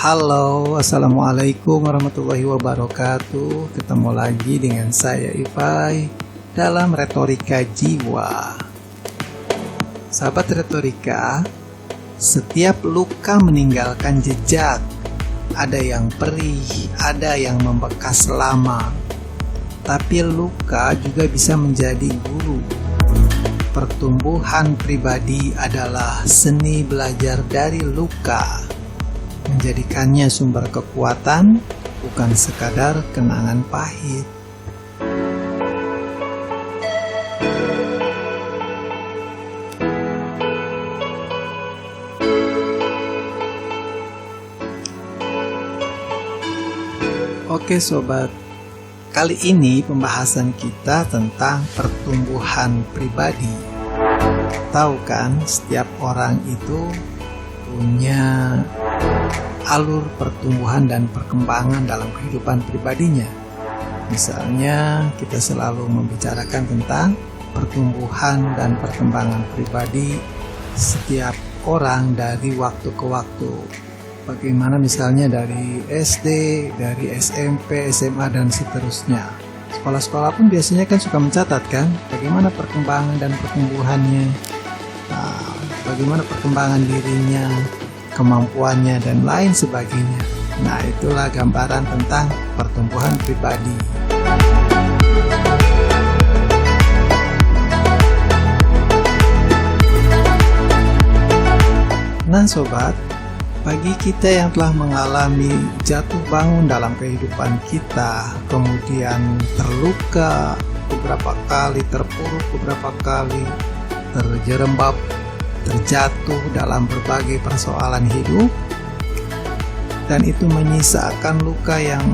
Halo, Assalamualaikum warahmatullahi wabarakatuh. Ketemu lagi dengan saya Ifai dalam Retorika Jiwa. Sahabat Retorika, setiap luka meninggalkan jejak. Ada yang perih, ada yang membekas lama. Tapi luka juga bisa menjadi guru. Pertumbuhan pribadi adalah seni belajar dari luka, menjadikannya sumber kekuatan, bukan sekadar kenangan pahit. Oke sobat, kali ini pembahasan kita tentang pertumbuhan pribadi. Tahu kan, setiap orang itu punya alur pertumbuhan dan perkembangan dalam kehidupan pribadinya. Misalnya, kita selalu membicarakan tentang pertumbuhan dan perkembangan pribadi setiap orang dari waktu ke waktu. Bagaimana misalnya dari SD, dari SMP, SMA, dan seterusnya. Sekolah-sekolah pun biasanya kan suka mencatat kan, bagaimana perkembangan dan pertumbuhannya, bagaimana perkembangan dirinya, kemampuannya, dan lain sebagainya. Nah, itulah gambaran tentang pertumbuhan pribadi. Nah sobat, bagi kita yang telah mengalami jatuh bangun dalam kehidupan kita, kemudian terluka beberapa kali, terpuruk beberapa kali, terjerembab, terjatuh dalam berbagai persoalan hidup, dan itu menyisakan luka yang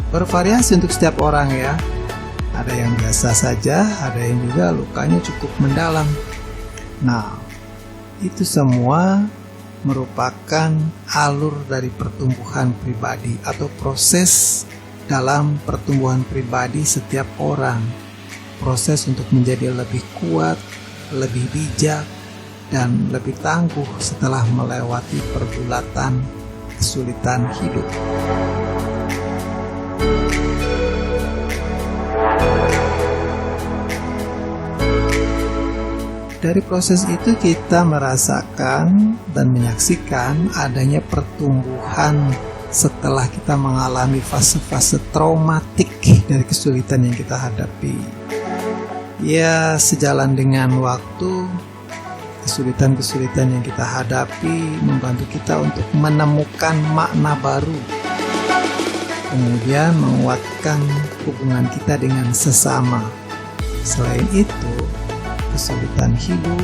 bervariasi untuk setiap orang ya. Ada yang biasa saja, ada yang juga lukanya cukup mendalam. Nah, itu semua merupakan alur dari pertumbuhan pribadi atau proses dalam pertumbuhan pribadi setiap orang. Proses untuk menjadi lebih kuat, lebih bijak, dan lebih tangguh setelah melewati pergulatan kesulitan hidup. Dari proses itu kita merasakan dan menyaksikan adanya pertumbuhan setelah kita mengalami fase-fase traumatik dari kesulitan yang kita hadapi. Ya, sejalan dengan waktu, kesulitan-kesulitan yang kita hadapi membantu kita untuk menemukan makna baru, kemudian menguatkan hubungan kita dengan sesama. Selain itu, kesulitan hidup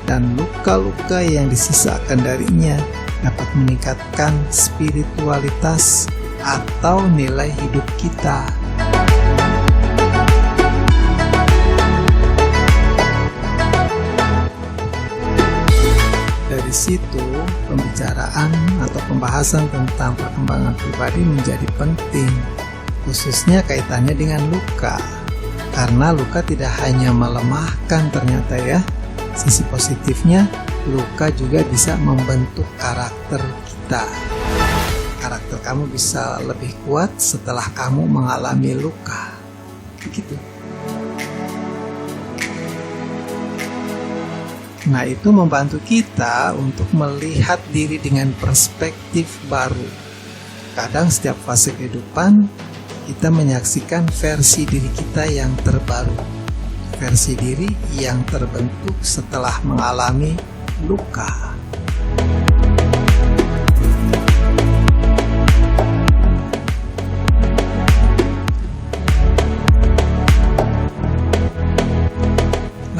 dan luka-luka yang disisakan darinya dapat meningkatkan spiritualitas atau nilai hidup kita. Dari situ, pembicaraan atau pembahasan tentang perkembangan pribadi menjadi penting, khususnya kaitannya dengan luka. Karena luka tidak hanya melemahkan ternyata ya, sisi positifnya luka juga bisa membentuk karakter kita. Karakter kamu bisa lebih kuat setelah kamu mengalami luka. Begitu. Nah, itu membantu kita untuk melihat diri dengan perspektif baru. Kadang setiap fase kehidupan kita menyaksikan versi diri kita yang terbaru, versi diri yang terbentuk setelah mengalami luka.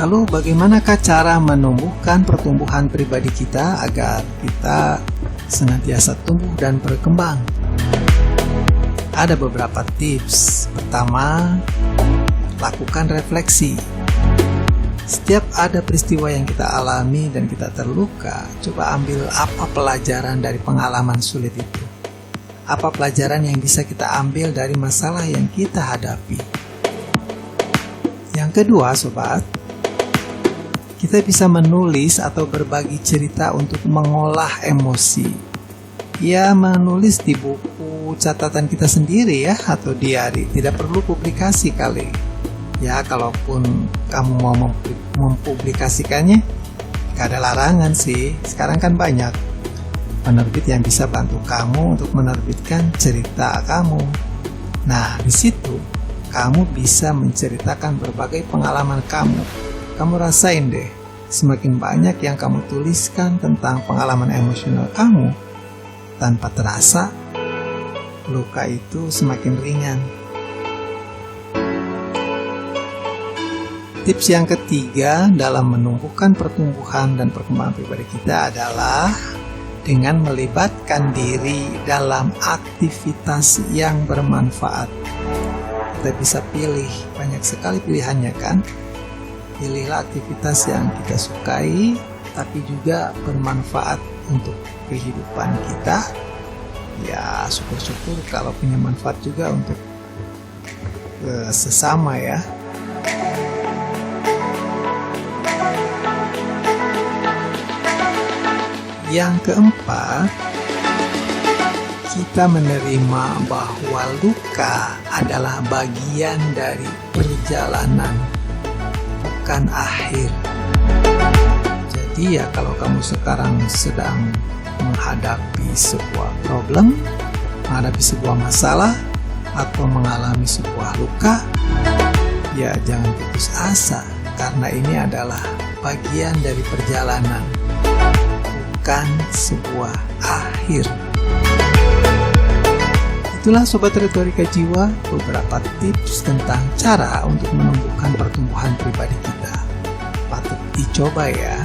Lalu bagaimanakah cara menumbuhkan pertumbuhan pribadi kita agar kita senantiasa tumbuh dan berkembang? Ada beberapa tips. Pertama, lakukan refleksi. Setiap ada peristiwa yang kita alami dan kita terluka, coba ambil apa pelajaran dari pengalaman sulit itu. Apa pelajaran yang bisa kita ambil dari masalah yang kita hadapi. Yang kedua, sobat, kita bisa menulis atau berbagi cerita untuk mengolah emosi. Ya, menulis di buku catatan kita sendiri ya, atau diari. Tidak perlu publikasi kali. Ya, kalaupun kamu mau mempublikasikannya, gak ada larangan sih. Sekarang kan banyak penerbit yang bisa bantu kamu untuk menerbitkan cerita kamu. Nah, di situ kamu bisa menceritakan berbagai pengalaman kamu. Kamu rasain deh, semakin banyak yang kamu tuliskan tentang pengalaman emosional kamu, tanpa terasa, luka itu semakin ringan. Tips yang ketiga dalam menumbuhkan pertumbuhan dan perkembangan pribadi kita adalah dengan melibatkan diri dalam aktivitas yang bermanfaat. Kita bisa pilih, banyak sekali pilihannya kan? Pilihlah aktivitas yang kita sukai, tapi juga bermanfaat untuk kehidupan kita. Ya, syukur-syukur kalau punya manfaat juga untuk sesama ya. Yang keempat, kita menerima bahwa luka adalah bagian dari perjalanan, bukan akhir. Jadi ya, kalau kamu sekarang sedang menghadapi sebuah problem, menghadapi sebuah masalah, atau mengalami sebuah luka, ya jangan putus asa, karena ini adalah bagian dari perjalanan, bukan sebuah akhir. Itulah Sobat Retorika Jiwa, beberapa tips tentang cara untuk menumbuhkan pertumbuhan pribadi kita. Patut dicoba ya.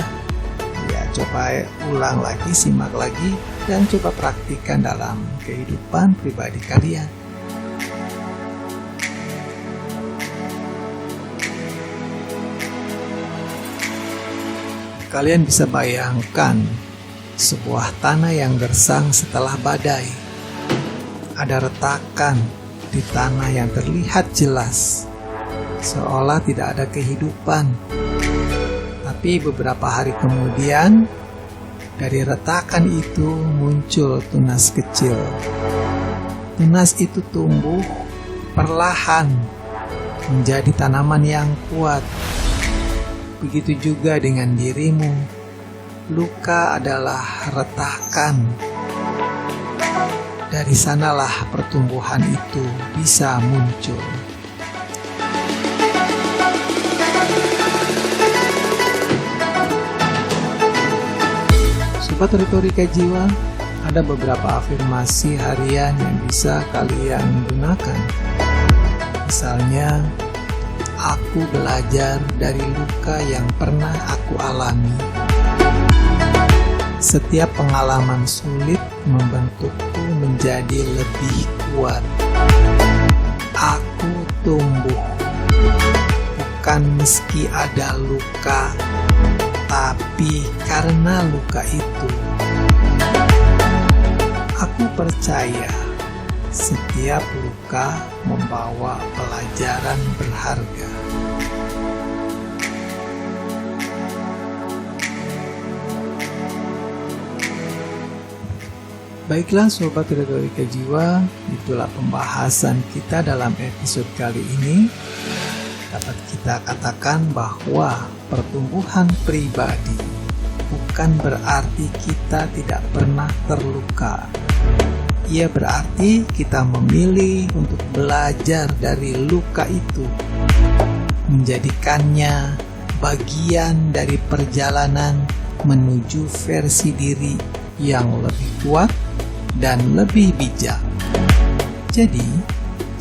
Ya, coba ulang lagi, simak lagi, dan coba praktikkan dalam kehidupan pribadi kalian. Kalian bisa bayangkan sebuah tanah yang gersang setelah badai. Ada retakan di tanah yang terlihat jelas, seolah tidak ada kehidupan. Tapi beberapa hari kemudian, dari retakan itu muncul tunas kecil. Tunas itu tumbuh perlahan menjadi tanaman yang kuat. Begitu juga dengan dirimu. Luka adalah retakan. Dari sanalah pertumbuhan itu bisa muncul. Sobat Retorika Jiwa, ada beberapa afirmasi harian yang bisa kalian gunakan. Misalnya, aku belajar dari luka yang pernah aku alami. Setiap pengalaman sulit membentukku menjadi lebih kuat. Aku tumbuh, bukan meski ada luka, tapi karena luka itu. Aku percaya setiap luka membawa pelajaran berharga. Baiklah Sobat Retorika Jiwa, itulah pembahasan kita dalam episode kali ini. Dapat kita katakan bahwa pertumbuhan pribadi bukan berarti kita tidak pernah terluka. Ia berarti kita memilih untuk belajar dari luka itu, menjadikannya bagian dari perjalanan menuju versi diri yang lebih kuat dan lebih bijak. Jadi,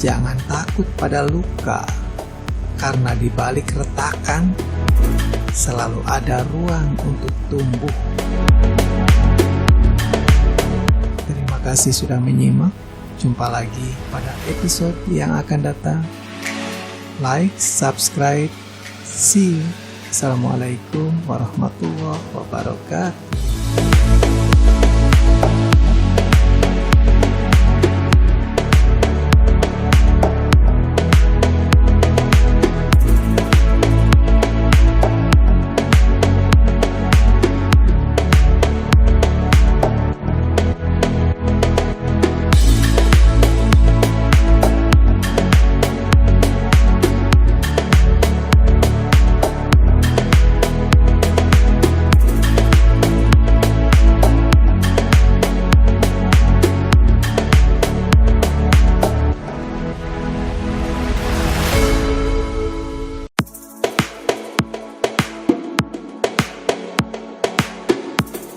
jangan takut pada luka, karena di balik retakan selalu ada ruang untuk tumbuh. Terima kasih sudah menyimak. Jumpa lagi pada episode yang akan datang. Like, subscribe, see you. Assalamualaikum warahmatullahi wabarakatuh.